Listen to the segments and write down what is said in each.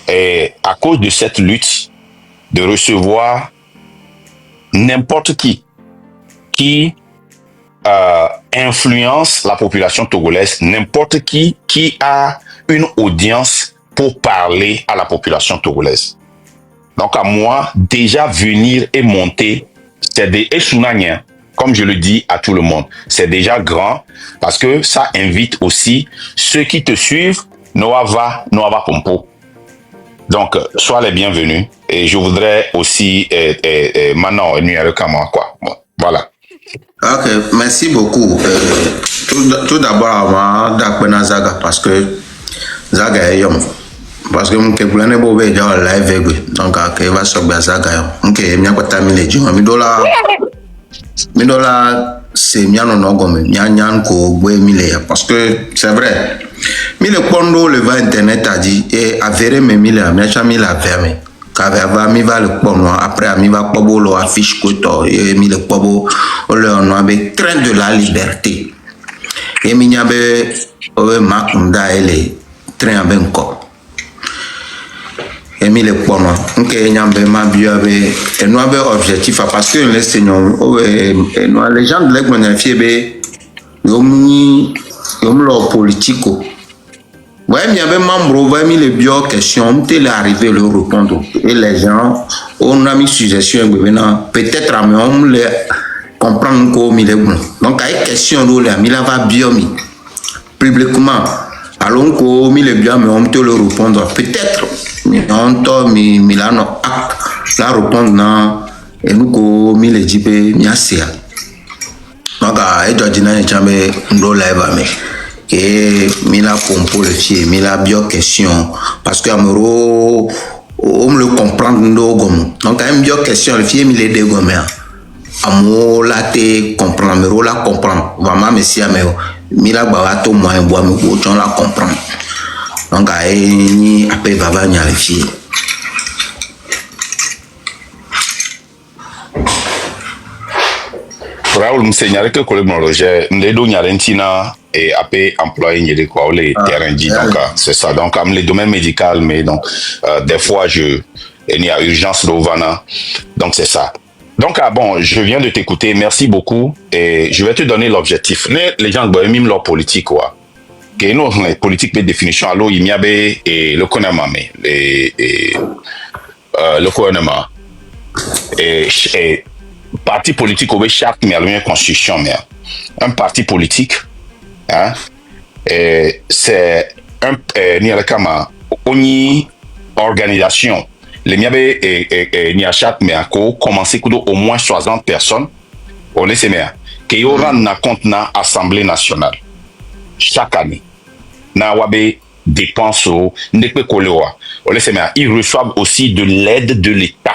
et à cause de cette lutte, de recevoir n'importe qui influence la population togolaise, n'importe qui a une audience pour parler à la population togolaise. Donc à moi, déjà venir et monter, c'est des Esunaniens, comme je le dis à tout le monde, c'est déjà grand parce que ça invite aussi ceux qui te suivent, Noava Pompo. Donc, sois les bienvenus. Et je voudrais aussi maintenant nuire comme moi, quoi. Bon, voilà. Ok, merci beaucoup. Tout d'abord, avant d'appeler Zaga, parce que Zaga est young. Parce que mon kéblane est beau, déjà live, donc il va se faire Zaga. Ok, il y a quoi t'as mis les gens. Midola, c'est bien non gomme, nyan ko boue mille, parce que c'est vrai. Mille pondo le va internet a dit et avéré mais mille a mis la verme. Qu'avait mi va le pondo après mi va pobo lo affiche koto et mi le pobo le on avait train de la liberté. Et mi nyabe obe makunda ele train avec encore. Et mi le pondo donc nyambe ma biabe et nous avait objectif parce que les seigneurs les gens de l'église fiebe yomi lo politico. Ouais, il y avait membre, ouais, mis les bio questions, t'es arrivé le répondre. Et les gens, on a mis suggestion, peut-être à on les comprendre comme il est bon. Donc, avec question, là, il va bio mis publiquement. Alors qu'on mis les bio, mais on te le répondre. Peut-être, mais on t'a mis Milano la répondre non. Et nous, qu'on mis les jipes, miasia. Donc, et toi, tu n'as jamais live, et mila pompo le fier mila bio question parce que amero on le comprendre ndo gomme donc un bio question le fier mille de gomme amo la te comprendre amero la comprendre vraiment monsieur amero mila bawato moins bois me ko la comprendre donc ni après baba nya le fier Raoul Mseigneur que collègue Roger Ndedo Nyarentina et après employé n'y quoi les terrains dit donc c'est ça donc comme les domaines médicaux mais donc des fois il y a urgence d'Ovana donc c'est ça donc bon je viens de t'écouter merci beaucoup et je vais te donner l'objectif les gens doivent même leur politique quoi que nous les politiques de définition alors il y a et le gouvernement le gouvernement et parti politique au chaque mais une constitution mais un parti politique hein c'est un une organisation les miabe et ni à chaque mais commencer au moins 60 personnes on laisse mais qui aura na compte na assemblée nationale chaque année na wabe dépenses au ndekwe kolewa on laisse mais ils reçoivent aussi de l'aide de l'État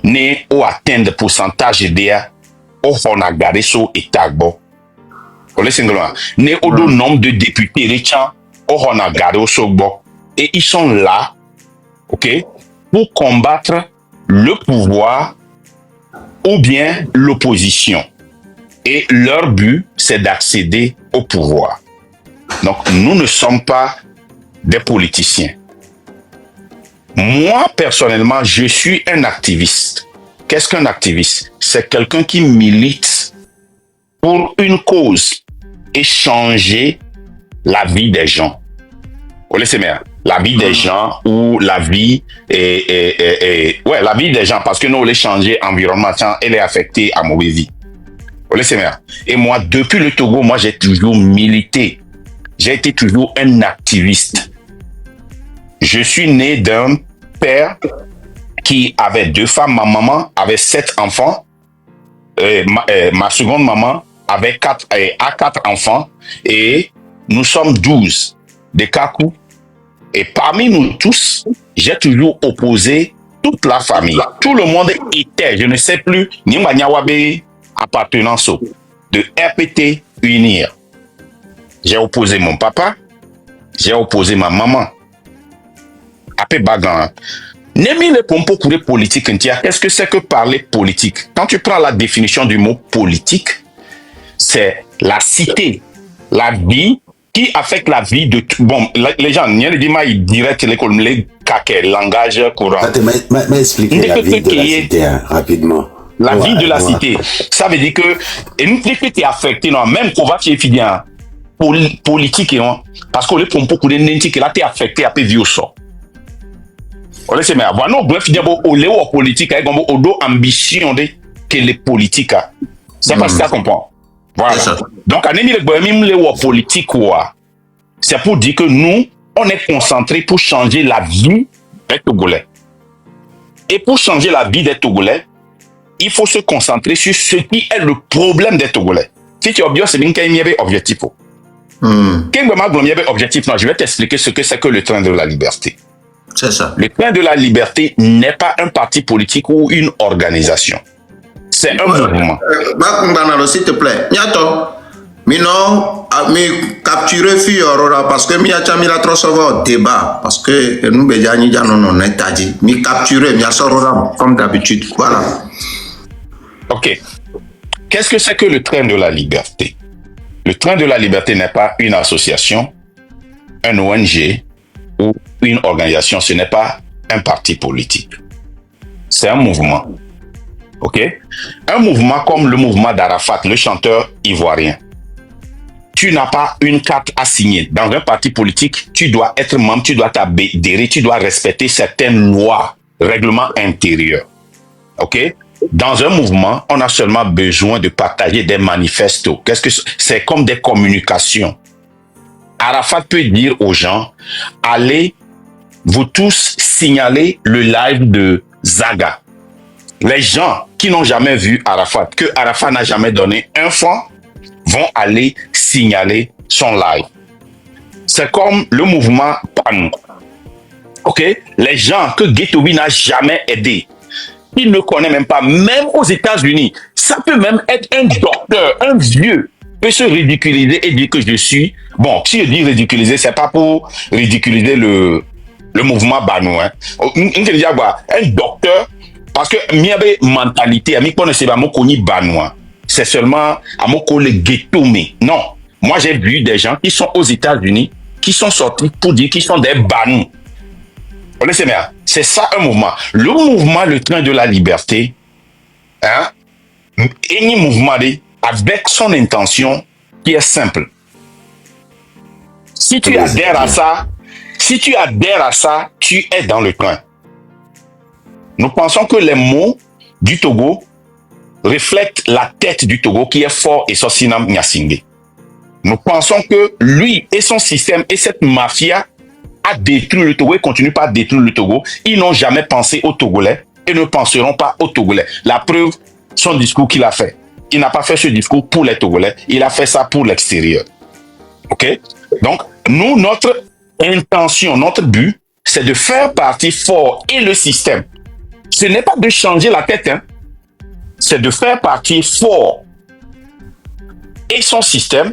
ne ou atteindre pourcentage d'EA au honagare so etagbo. Ole singlement ne au nombre de députés richants au honagare so bo et ils sont là, ok, pour combattre le pouvoir ou bien l'opposition. Et leur but c'est d'accéder au pouvoir. Donc nous ne sommes pas des politiciens. Moi, personnellement, je suis un activiste. Qu'est-ce qu'un activiste? C'est quelqu'un qui milite pour une cause et changer la vie des gens. Vous laissez bien, la vie des gens ou la vie ouais, la vie des gens parce que nous on les changer environnement, elle est affectée à mauvaise vie. Vous laissez bien. Et moi, depuis le Togo, moi j'ai toujours milité. J'ai été toujours un activiste. Je suis né d'un père qui avait 2 femmes. Ma maman avait 7 enfants. Ma seconde maman avait 4 enfants. Et nous sommes 12 de Kakou. Et parmi nous tous, j'ai toujours opposé toute la famille. Tout le monde était, je ne sais plus, Nimbanyawabe appartenance de RPT Unir. J'ai opposé mon papa. J'ai opposé ma maman. Après bagan. Nemi le pompo couré politique, qu'est-ce que c'est que parler politique? Quand tu prends la définition du mot politique, c'est la cité, la vie qui affectent la vie de tout. Bon, les gens, ils disent direct l'école, les caquets, langage courant. M'expliquez la vie de la cité, hein, rapidement. La vie de la cité, ça veut dire que, et nous, dès que tu es affecté, non, même qu'on va chez Fidien, politique, parce que les pompes, pour les nantis, là, tu es affecté à peu vieux sort. On laisse mais avoir non bref Fidien, au léo politique, avec au dos ambition de que les politiques, c'est parce que ça comprend. Voilà. Donc, à l'époque, même les politiques, c'est pour dire que nous, on est concentré pour changer la vie des Togolais. Et pour changer la vie des Togolais, il faut se concentrer sur ce qui est le problème des Togolais. Si tu es obligé, c'est bien qu'il y ait un objectif. Objectif, non, je vais t'expliquer ce que c'est que le train de la liberté. C'est ça. Le train de la liberté n'est pas un parti politique ou une organisation. C'est un mouvement. S'il te plaît. Capturer Aurora parce que mi trop souvent débat parce que nous non dit mi capturer comme d'habitude. Voilà. OK. Qu'est-ce que c'est que le train de la liberté? Le train de la liberté n'est pas une association, un ONG ou une organisation, ce n'est pas un parti politique. C'est un mouvement. OK? Un mouvement comme le mouvement d'Arafat, le chanteur ivoirien. Tu n'as pas une carte à signer. Dans un parti politique, tu dois être membre, tu dois t'adhérer, tu dois respecter certaines lois, règlements intérieurs. OK? Dans un mouvement, on a seulement besoin de partager des manifestos. Qu'est-ce que c'est? Comme des communications. Arafat peut dire aux gens, allez, vous tous signaler le live de Zaga. Les gens qui n'ont jamais vu Arafat, que Arafat n'a jamais donné un franc, vont aller signaler son live. C'est comme le mouvement PAN. OK? Les gens que Guettobi n'a jamais aidé, il ne connaît même pas, même aux États-Unis, ça peut même être un docteur, un vieux, peut se ridiculiser et dire que je suis... Bon, si je dis ridiculiser, c'est pas pour ridiculiser le mouvement Banou. Hein. Un docteur, parce que il y a une mentalité, c'est seulement à mon collègue ghetto, mais non. Moi, j'ai vu des gens qui sont aux États-Unis, qui sont sortis pour dire qu'ils sont des Banous. C'est ça un mouvement. Le mouvement, le train de la liberté, hein, est un mouvement avec son intention qui est simple. Si tu adhères à ça, tu es dans le train. Nous pensons que les mots du Togo reflètent la tête du Togo qui est fort et Sosinam Nyasingé. Nous pensons que lui et son système et cette mafia a détruit le Togo et continue pas à détruire le Togo. Ils n'ont jamais pensé aux Togolais et ne penseront pas aux Togolais. La preuve, son discours qu'il a fait. Il n'a pas fait ce discours pour les Togolais, il a fait ça pour l'extérieur. OK? Donc, nous, notre intention, notre but, c'est de faire partie fort et le système. Ce n'est pas de changer la tête, hein. C'est de faire partie fort et son système,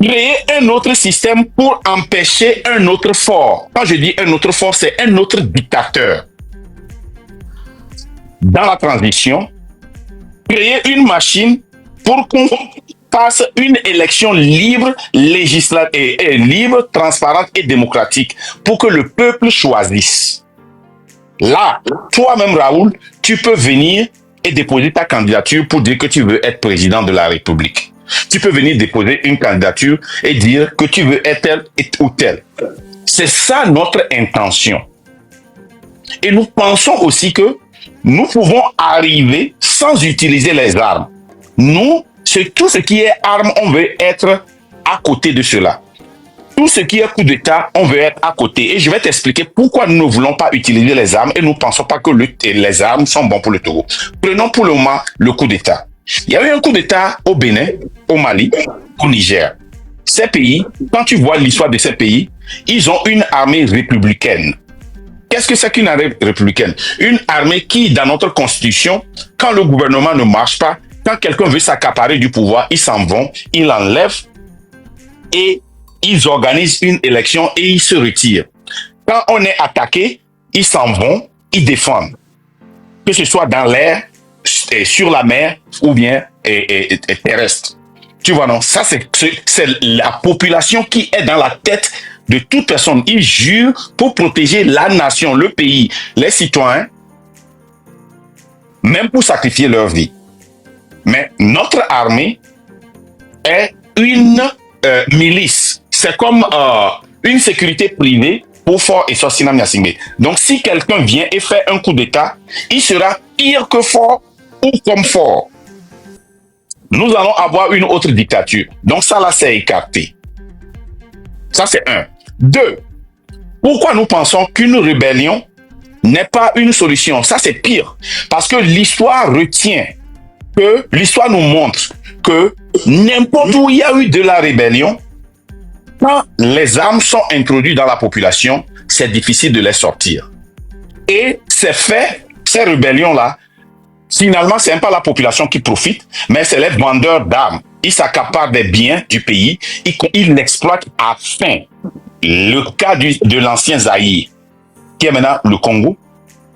créer un autre système pour empêcher un autre fort. Quand je dis un autre fort, c'est un autre dictateur. Dans la transition, créer une machine pour qu'on passe une élection libre, législative, libre, transparente et démocratique pour que le peuple choisisse. Là, toi-même, Raoul, tu peux venir et déposer ta candidature pour dire que tu veux être président de la République. Tu peux venir déposer une candidature et dire que tu veux être tel ou tel. C'est ça notre intention. Et nous pensons aussi que nous pouvons arriver sans utiliser les armes. Nous, c'est tout ce qui est armes, on veut être à côté de cela. Tout ce qui est coup d'État, on veut être à côté. Et je vais t'expliquer pourquoi nous ne voulons pas utiliser les armes et nous ne pensons pas que les armes sont bonnes pour le Togo. Prenons pour le moment le coup d'État. Il y a eu un coup d'État au Bénin, au Mali, au Niger. Ces pays, quand tu vois l'histoire de ces pays, ils ont une armée républicaine. Qu'est-ce que c'est qu'une armée républicaine? Une armée qui, dans notre constitution, quand le gouvernement ne marche pas, quand quelqu'un veut s'accaparer du pouvoir, ils s'en vont, ils l'enlèvent et ils organisent une élection et ils se retirent. Quand on est attaqué, ils s'en vont, ils défendent. Que ce soit dans l'air, sur la mer ou bien terrestre. Tu vois, non? Ça, c'est la population qui est dans la tête de toute personne. Ils jurent pour protéger la nation, le pays, les citoyens, même pour sacrifier leur vie. Mais notre armée est une milice. C'est comme une sécurité privée pour Fort et Sosina Nyasingbe. Donc, si quelqu'un vient et fait un coup d'État, il sera pire que Fort ou comme Fort. Nous allons avoir une autre dictature. Donc, ça là, c'est écarté. Ça, c'est un. Deux, pourquoi nous pensons qu'une rébellion n'est pas une solution? Ça, c'est pire. Parce que l'histoire retient que, l'histoire nous montre que n'importe où il y a eu de la rébellion, quand les armes sont introduites dans la population, c'est difficile de les sortir. Et c'est fait, ces rébellions-là, finalement, c'est même pas la population qui profite, mais c'est les vendeurs d'armes. Ils s'accaparent des biens du pays, ils l'exploitent à fin. Le cas de l'ancien Zaïre, qui est maintenant le Congo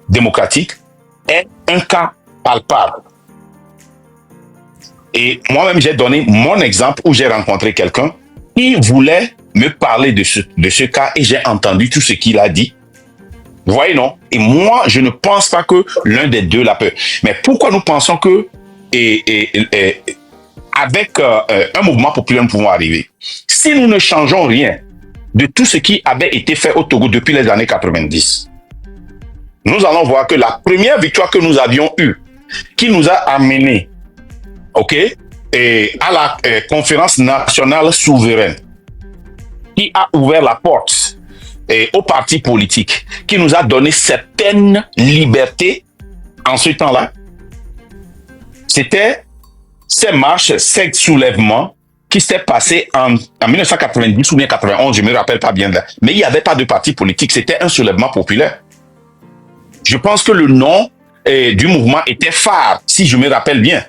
démocratique, est un cas palpable. Et moi-même, j'ai donné mon exemple où j'ai rencontré quelqu'un qui voulait me parler de ce cas et j'ai entendu tout ce qu'il a dit. Vous voyez, non? Et moi, je ne pense pas que l'un des deux l'a peur. Mais pourquoi nous pensons que avec un mouvement populaire, nous pouvons arriver? Si nous ne changeons rien de tout ce qui avait été fait au Togo depuis les années 90, nous allons voir que la première victoire que nous avions eue, qui nous a amené, à la conférence nationale souveraine, qui a ouvert la porte aux partis politiques, qui nous a donné certaines libertés en ce temps-là, c'était ces marches, ces soulèvements qui s'est passé en 1990 ou bien 91, je ne me rappelle pas bien. Mais il n'y avait pas de parti politique, c'était un soulèvement populaire. Je pense que le nom du mouvement était phare, si je me rappelle bien.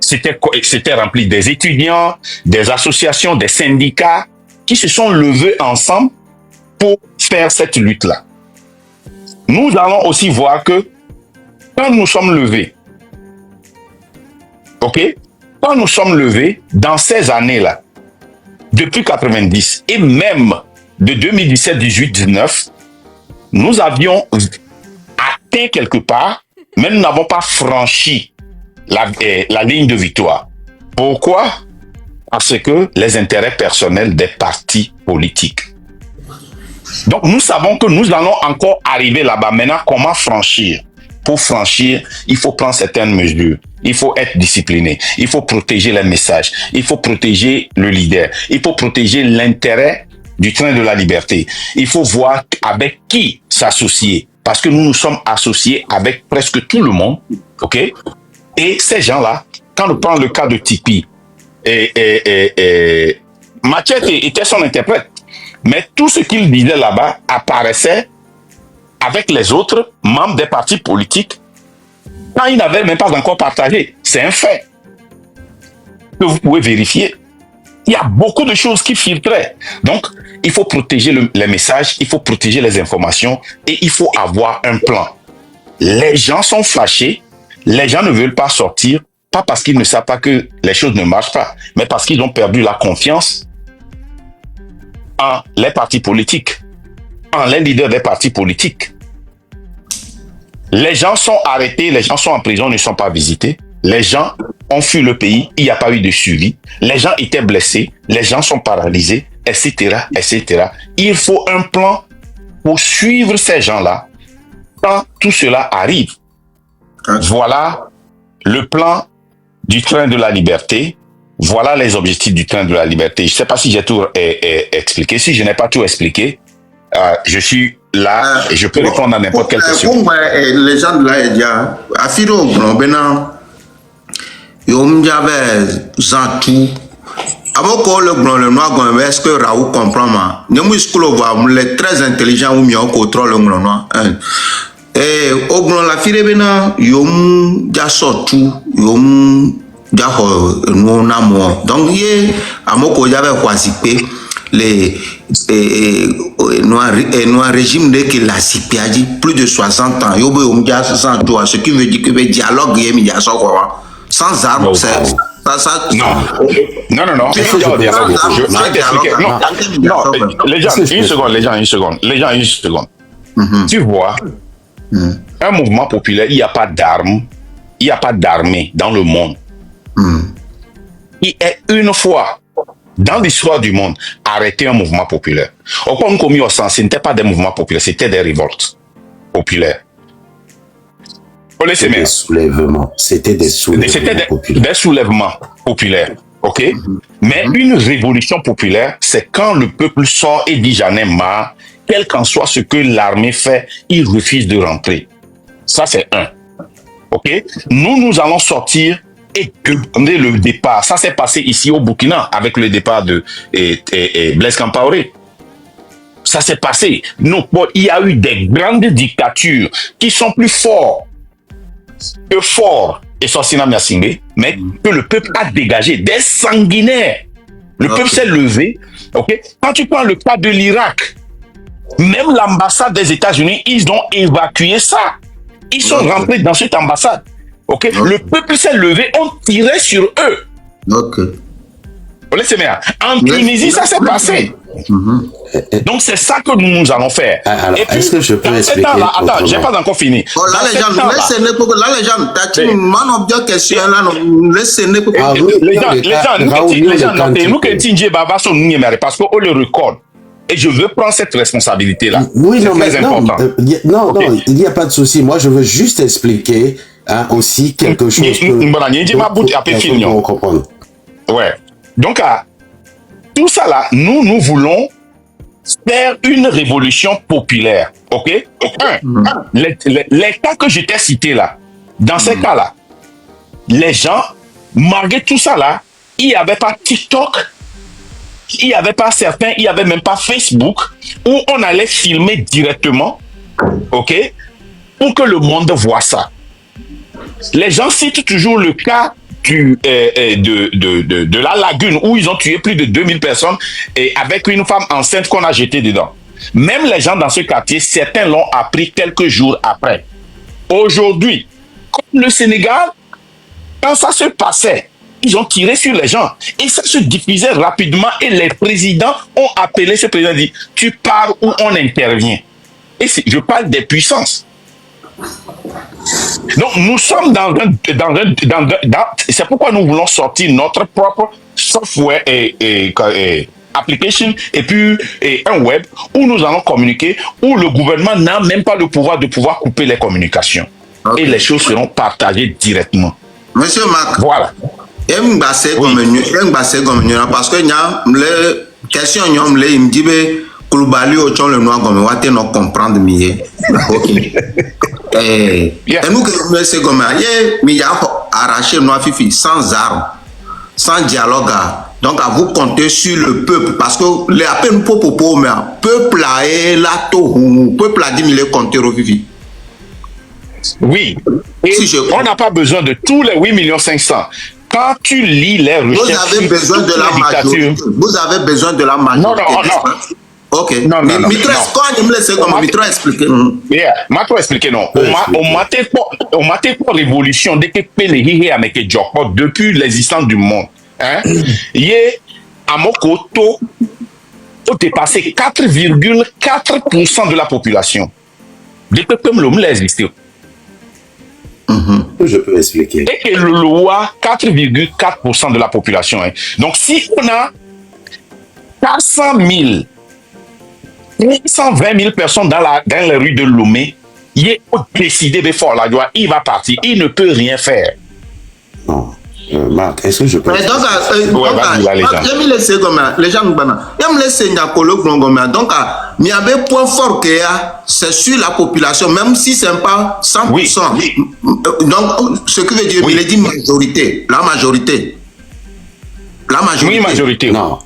C'était rempli des étudiants, des associations, des syndicats qui se sont levés ensemble pour faire cette lutte-là. Nous allons aussi voir que quand nous sommes levés, quand nous sommes levés dans ces années-là, depuis 90 et même de 2017, 18, 19, nous avions atteint quelque part, mais nous n'avons pas franchi la ligne de victoire. Pourquoi? Parce que les intérêts personnels des partis politiques. Donc nous savons que nous allons encore arriver là-bas. Maintenant, comment franchir? Pour franchir, il faut prendre certaines mesures. Il faut être discipliné. Il faut protéger les messages. Il faut protéger le leader. Il faut protéger l'intérêt du train de la liberté. Il faut voir avec qui s'associer. Parce que nous nous sommes associés avec presque tout le monde. Et ces gens-là, quand on prend le cas de Tipi, Machete était son interprète. Mais tout ce qu'il disait là-bas apparaissait avec les autres membres des partis politiques quand ils n'avaient même pas encore partagé. C'est un fait que vous pouvez vérifier. Il y a beaucoup de choses qui filtraient. Donc, il faut protéger les messages, il faut protéger les informations et il faut avoir un plan. Les gens sont fâchés, les gens ne veulent pas sortir, pas parce qu'ils ne savent pas que les choses ne marchent pas, mais parce qu'ils ont perdu la confiance en les partis politiques, en les leaders des partis politiques. Les gens sont arrêtés, les gens sont en prison, ne sont pas visités. Les gens ont fui le pays, il n'y a pas eu de suivi. Les gens étaient blessés, les gens sont paralysés, etc., etc. Il faut un plan pour suivre ces gens-là quand tout cela arrive. Voilà le plan du train de la liberté. Voilà les objectifs du train de la liberté. Je ne sais pas si j'ai tout expliqué. Si je n'ai pas tout expliqué, je suis là et je peux répondre à n'importe quelle question. Les gens de là, ils disent, Afiro, Bena, Yomjabe, Zantou, Aboko, le noir, est-ce que Raoult comprend ma? Les très intelligents ou mieux contrôle le noir. Et au grand la fille Bena, Yom, Jassotou, Yom, Jaho, Namo. Donc, il y a Amoko, j'avais choisi les noirs régime de qu'il a dit plus de 60 ans. Ce qui veut dire que le dialogue est sans armes, Non. Je vais t'expliquer. Non, les gens, une seconde. Tu vois, un mouvement populaire, il n'y a pas d'armes, il n'y a pas d'armée dans le monde. Il est une fois dans l'histoire du monde arrêté un mouvement populaire. Au point où au sens, ce n'était pas des mouvements populaires, c'était des révoltes populaires. C'était des soulèvements. C'était des soulèvements populaires. OK? Mais une révolution populaire, c'est quand le peuple sort et dit j'en ai marre, quel qu'en soit ce que l'armée fait, il refuse de rentrer. Ça, c'est un. OK? Nous allons sortir et demander le départ. Ça s'est passé ici au Burkina avec le départ de Blaise Compaoré. Ça s'est passé. Il y a eu des grandes dictatures qui sont plus forts et Sosina Miasingbe, mais que le peuple a dégagé, des sanguinaires. Le peuple s'est levé. Okay? Quand tu prends le cas de l'Irak, même l'ambassade des États-Unis, ils ont évacué ça. Ils sont rentrés dans cette ambassade. Okay? Le peuple s'est levé, on tirait sur eux. En Tunisie, ça s'est passé. Donc c'est ça que nous allons faire. Alors, est-ce que je peux expliquer? Attends, j'ai pas encore fini. Les gens, nous que Tindje Baba sont nous parce qu'on le record. Et je veux prendre cette responsabilité-là. Oui, non, mais important. Non, il n'y a pas de souci. Moi, je veux juste expliquer aussi quelque chose que comprendre. Ouais. Donc, tout ça là, nous voulons faire une révolution populaire. OK? Les cas que je t'ai cités là, dans ces cas-là, les gens, malgré tout ça là, il n'y avait pas TikTok, il n'y avait pas certains, il n'y avait même pas Facebook, où on allait filmer directement, OK? Pour que le monde voit ça. Les gens citent toujours le cas de la lagune où ils ont tué plus de 2000 personnes et avec une femme enceinte qu'on a jetée dedans. Même les gens dans ce quartier, certains l'ont appris quelques jours après. Aujourd'hui, comme le Sénégal, quand ça se passait, ils ont tiré sur les gens et ça se diffusait rapidement et les présidents ont appelé ce président et dit tu pars où on intervient. Et je parle des puissances. Donc nous sommes c'est pourquoi nous voulons sortir notre propre software et application et puis un web où nous allons communiquer, où le gouvernement n'a même pas le pouvoir de pouvoir couper les communications. Et les choses seront partagées directement. Monsieur Marc, voilà. Parce que les questions il me dit Koulibaly au le noir comme on va comprendre mieux. OK. Et nous que c'est comme mais il y a arraché noir fifi sans armes, sans dialogue. Donc à vous compter sur le peuple parce que les appels pour mais peuple là tout peuple a dit il est compté au fifi. Oui. Et si on n'a pas besoin de tous les 8 500 000. Quand tu lis les recherches, vous avez besoin de la majorité. Vous avez besoin de la majorité. Non. Ok. Non. On m'a révolution dès que Péléhi avec Djoko depuis l'existence du monde. Il est à Mokoto, au dépassé 4,4% de la population. Dès que l'homme l'existe. Je peux expliquer. Et que le loi 4,4% de la population. Donc si on a 400 000 320 000 personnes dans les rues de Lomé, il est décidé de faire la joie, il va partir, il ne peut rien faire. Non. Marc, est-ce que je peux... Les gens donc, il y avait point fort que c'est sur la population, même si ce n'est pas 100%. Oui. Donc, ce que veut dire, il dit majorité, la majorité. Oui, majorité. Non.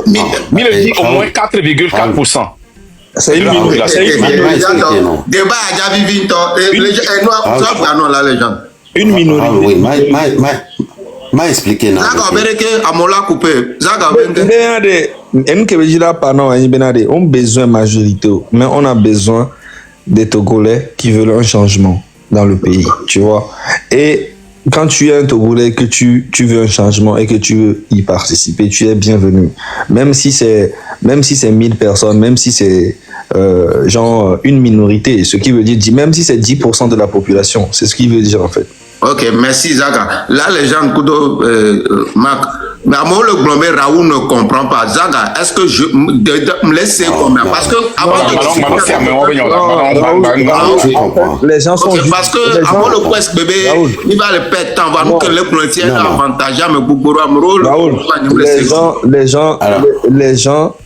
Mais il dit au moins 4,4%. C'est une minorité. Débat a déjà vécu une minorité. M'a expliqué. On a besoin de majorité, mais on a besoin des Togolais qui veulent un changement dans le pays, tu vois. Et quand tu es un Togolais, que tu veux un changement et que tu veux y participer, tu es bienvenu. Même si c'est 1000 personnes, même si c'est genre une minorité, ce qui veut dire, même si c'est 10% de la population, c'est ce qu'il veut dire en fait. Ok, merci Zaga. Là, les gens, Marc, mais à moi, le globé, Raoul ne comprend pas. Zaga, est-ce que je me laisse combien? Parce que avant les gens sont juste... Parce que avant le Quest bébé, il va le perdre tant, va nous que les frontières sont avantagées, mais beaucoup les gens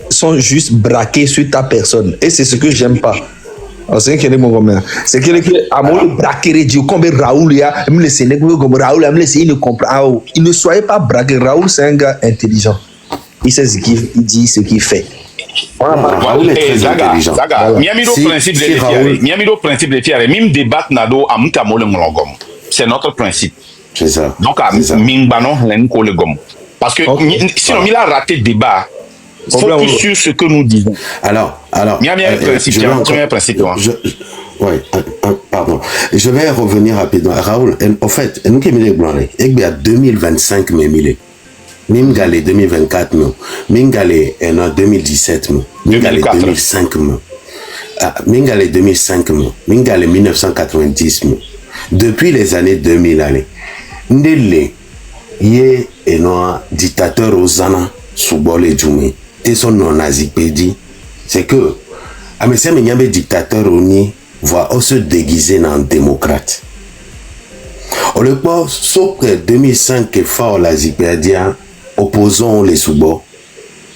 sont juste braqués sur ta personne. Et c'est ce que j'aime pas. C'est que c'est que Amour braquer Dieu comme Raoul ya me laisser comme Raoul me laisser il ne comprend. Il ne soyez pas braqué. Raoul c'est un gars intelligent. Il sait ce qu'il dit, ce qu'il fait. Raoul est très intelligent. Principe de fier. Même débat nado amutamole molongom. C'est notre principe. C'est ça. Donc mingbano lenko le gom. Parce que sinon il a raté le débat. Focus sur ce que nous disons. Alors, pardon. Je vais revenir rapidement. Raoul, en fait, nous qui sommes blancs, il y a 2025, mais même 2024, même 2017, même 2005, même 2005, même 1990, depuis les années 2000, il y a un dictateur aux Zana, Soubol et Djoumi. Et son non-nazipédie, c'est que Amessia Menyambe dictateur oni va se déguiser en démocrate. On le pense, sauf que 2005 que fort la zipédia opposant les Soubo,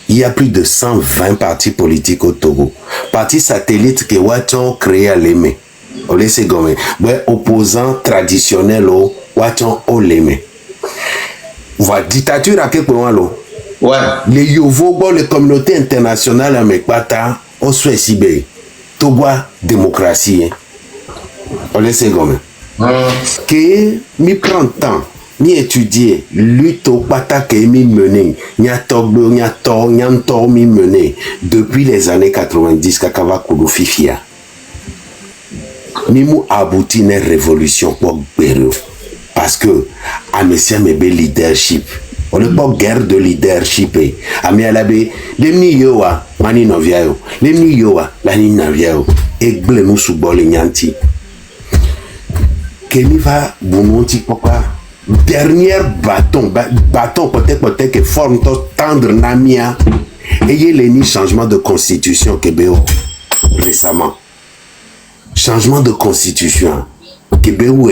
il y a plus de 120 partis politiques au Togo. Partis satellites que Wachon créé à l'Aimé. On laisse gommer. Ouais, opposants traditionnels au Wachon au l'Aimé. Voilà, dictature à quel point là? Ouais. Les Yovo, les communautés internationales à Mekbata, on souhaite Sibé. Togoa, démocratie. On laisse gommer. Que mi prend temps, mi étudier, lutte au pata que mi mener, mi mener depuis les années 90, Kakava Koulou-Fifia. Mi mou abouti une révolution pour Béro. Parce que, à Messia Mebe leadership. On n'est pas guerre de leadership. Ami alabe, les niyoa, mani noviayo, les niyoa, la ni naviayo, et blemu soubole nyanti. Kemi va bounonti pourquoi? Dernier bâton peut-être que forme tendre namia. Ayez les ni changement de constitution Kébéo récemment. Changement de constitution Kébéo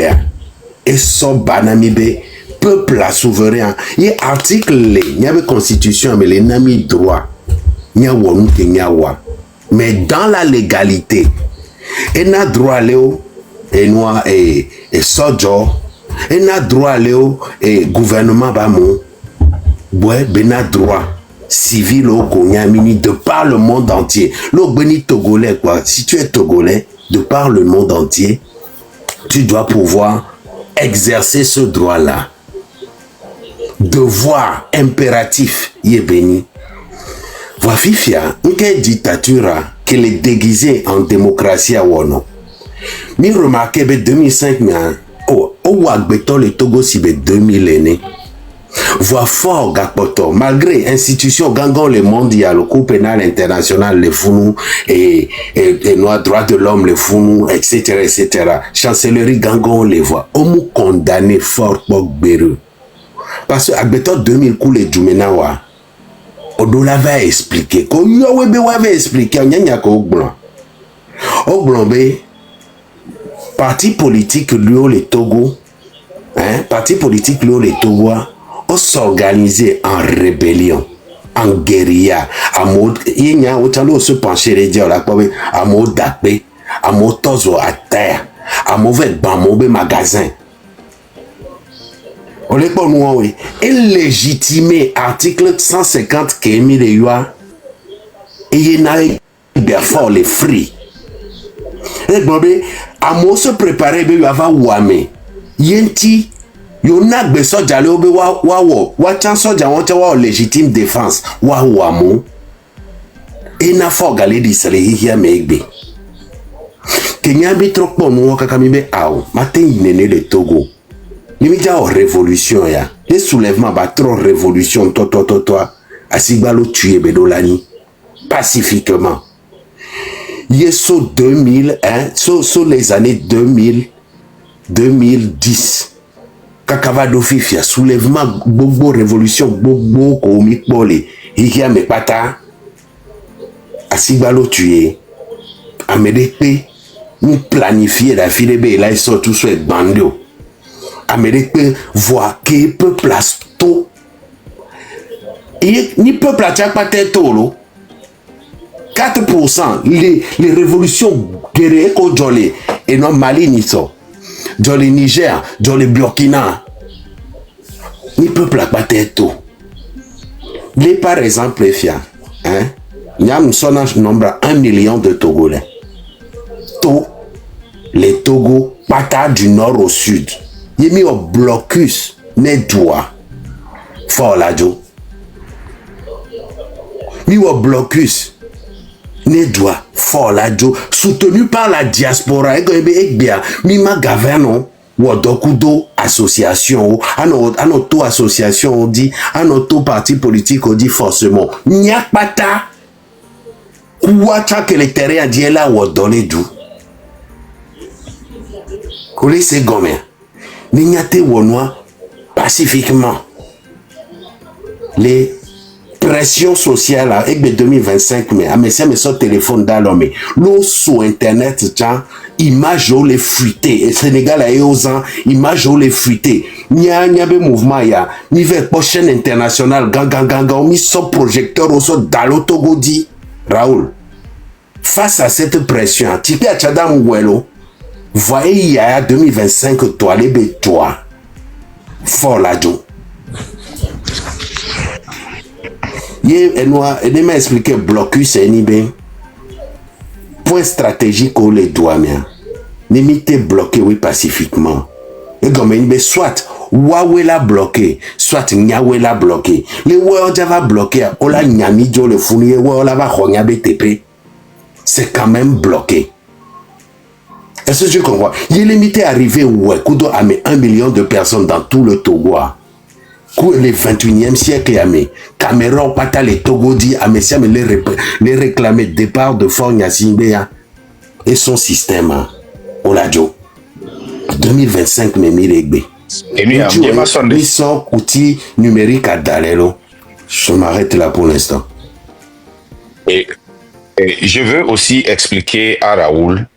et son banamibe. Peuple à souverain. Il y a article, il y a une constitution, mais les nami droit. Il y a mais dans la légalité, il y a droit Léo et noir et sojo, il y a droit Léo et gouvernement bamo, ouais, ben a droit civil au Konyamini de par le monde entier. Le béni togolais quoi. Si tu es togolais de par le monde entier, tu dois pouvoir exercer ce droit là. Devoir impératif y est béni. Voififia, une dictature qui est déguisée en démocratie à Wono. Mi remarqué en 2005, au Ouagbeto le Togo si 2000 aînés. Voix fort Gakpoto, malgré institutions gangon le mondial, le Cour pénal international, les Founou et Noir droit de l'homme, les Founou, etc. Chancellerie gangon les voix. On m'a condamné fort pour Béru. Parce que Agbeto 2000 coups les Djoumenawa, Odola va expliquer, qu'on va expliquer, on y a qu'au blanc. Au blanc, parti politique, lui, les Togo, parti politique, lui, les Togo, on s'organiser en rébellion, en guérilla, en mode, il y a autant se pencher les dieux, en mode d'apé, en mode tozo à terre, en mauvais bamobé magasin. On est pas nous, oui. Et légitimé article 150 qui est mis de Yoa. Et il y a bien fort les fruits. Et bon, à moi se préparer, il va avoir ouame. Yenti, y'onak be soja le obe wa chan soja wa légitime défense wa ouamo. Et na fort galé d'Israël hier megbe. Kenya bi trop bon nous kakamibe ao. Matin il né le Togo. L'immédiat révolution ya. Les soulèvements ba trop révolution toi. Asigbalo tué Bedolani pacifiquement. Yeso 2000 hein, sur les années 2010. Kakavado fifia soulèvement bobo révolution bobo komik bolé. Hikia me pata Asigbalo tué. Amédépe nous planifier la file be là ils sont tous sur bandio. Amédépe voit que peuple place tout. Et ni peuple a pas tête 4% les révolutions guerrières qu'on jolé et non Mali ni ça. Jolé Niger, jolé Burkina. Ni peuple a pas tête tout. Les par exemple fia, hein? Il y a un nombre 1 million de Togolais. Tout les Togo pata du nord au sud. Il mis au blocus ne doit. Fort la jo. Mi au blocus ne doit fort la jo soutenu par la diaspora et bien mi ma gouvernement ou dokudo association anoto association on dit anoto parti politique on dit forcément nya pata kuacha que les terrains dit là ou donner du kole se gomme ni nyate wonwa pacifiquement les pression sociale avec 2025 mais ça me sort téléphone dans l'homme l'eau sur internet tiens image ou les fruités et Sénégal a eu aux ans image ou les fruités nya be mouvement ya niveau prochaine international ganga mis son projecteur au sol dans Togo dit Raoul face à cette pression tipi a tchadam ouelo voyez il y a 2025 toi les toi fort la jo elle m'a expliqué blocus et bien point stratégique où les doigts limité bloqué oui pacifiquement et comme il soit Huawei l'a bloqué soit Niawe l'a bloqué les Huawei va bloquer ola Nyami jo le fournier Huawei va ronya BTP c'est quand même bloqué. Est-ce que tu comprends? Il est limité à arriver ouais kudo à 1 million de personnes dans tout le Togo. Le 21e siècle, Cameroun, Pata, les Togodi, les réclamer départ de Fort Nyasimbeya et son système. Oladjo. 2025, mais Miregbe. Et nous, ils sont outils numériques à Dalelo. Je m'arrête là pour l'instant. Et je veux aussi expliquer à Raoul,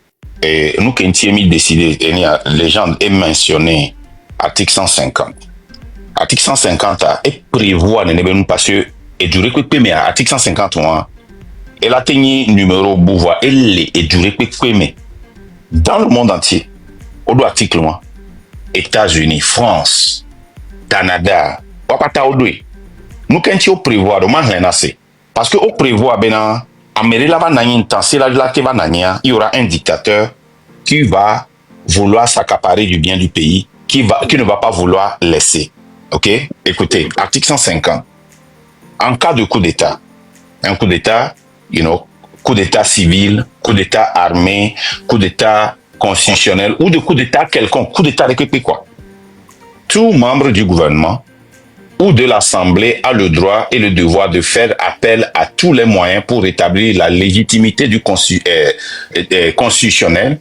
et nous, qui avons décidé, les gens aient mentionné article 150. Article 150 est prévoit parce que et duré que mais article 150 et la numéro bouvoir et duré que dans le monde entier au doit article États-Unis, France, Canada, wapata odwe nous quand prévoir parce que au prévoir bena Amérique là va nani il y aura un dictateur qui va vouloir s'accaparer du bien du pays qui ne va pas vouloir laisser. Ok, écoutez, article 150. En cas de coup d'État, un coup d'État, coup d'État civil, coup d'État armé, coup d'État constitutionnel ou de coup d'État quelconque, coup d'État récupéré quoi. Tout membre du gouvernement ou de l'Assemblée a le droit et le devoir de faire appel à tous les moyens pour rétablir la légitimité du constitutionnel,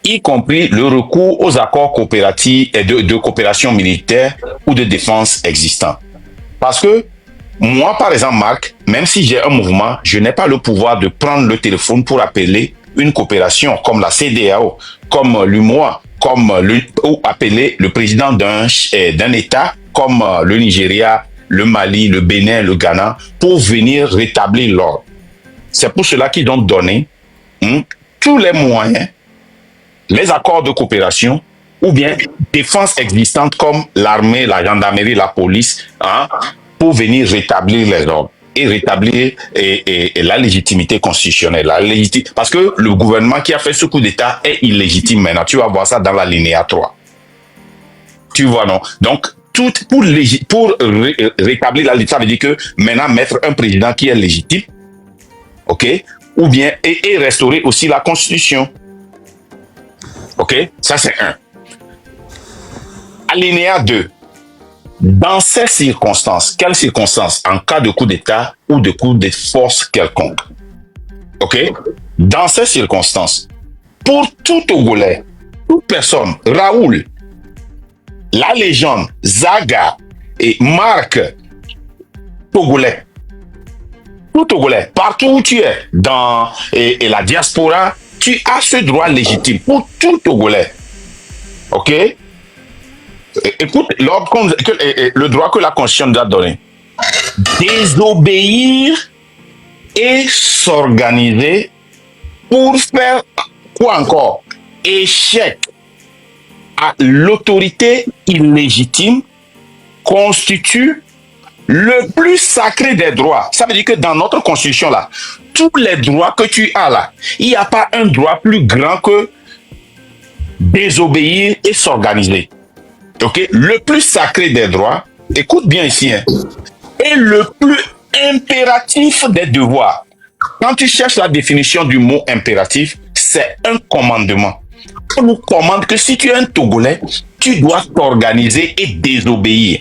y compris le recours aux accords coopératifs et de coopération militaire ou de défense existants. Parce que moi, par exemple, Marc, même si j'ai un mouvement, je n'ai pas le pouvoir de prendre le téléphone pour appeler une coopération comme la CEDEAO, comme l'UMOA, ou appeler le président d'un État comme le Nigeria, le Mali, le Bénin, le Ghana, pour venir rétablir l'ordre. C'est pour cela qu'ils ont donné tous les moyens, les accords de coopération ou bien défense existantes comme l'armée, la gendarmerie, la police, pour venir rétablir les ordres et rétablir la légitimité constitutionnelle. Parce que le gouvernement qui a fait ce coup d'État est illégitime maintenant. Tu vas voir ça dans la linéa 3. Tu vois, non? Donc, pour rétablir la légitimité, ça veut dire que maintenant mettre un président qui est légitime, ok? Ou bien, et restaurer aussi la Constitution. Ok? Ça, c'est un. À L'alinéa 2. Dans ces circonstances, quelles circonstances? En cas de coup d'État ou de coup de force quelconque. OK? Dans ces circonstances, pour tout Togolais, toute personne, Raoul, la légende, Zaga et Marc, Togolais, tout Togolais, partout où tu es, dans et la diaspora, tu as ce droit légitime pour tout Togolais. OK? Écoute, le droit que la Constitution nous a donné. Désobéir et s'organiser pour faire quoi encore? Échec à l'autorité illégitime constitue le plus sacré des droits. Ça veut dire que dans notre Constitution, là, tous les droits que tu as là, il n'y a pas un droit plus grand que désobéir et s'organiser. Ok? Le plus sacré des droits, écoute bien ici, hein, et le plus impératif des devoirs. Quand tu cherches la définition du mot impératif, c'est un commandement. On nous commande que si tu es un Togolais, tu dois t'organiser et désobéir.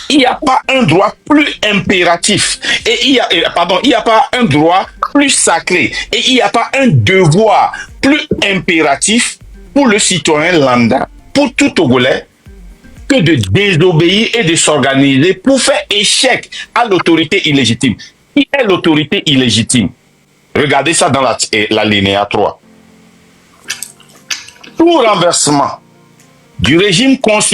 Il n'y a pas un droit plus impératif et il n'y a pas un droit plus sacré et il n'y a pas un devoir plus impératif pour le citoyen lambda, pour tout Togolais, que de désobéir et de s'organiser pour faire échec à l'autorité illégitime. Qui est l'autorité illégitime? Regardez ça dans l'alinéa 3. Tout renversement du régime constitutionnel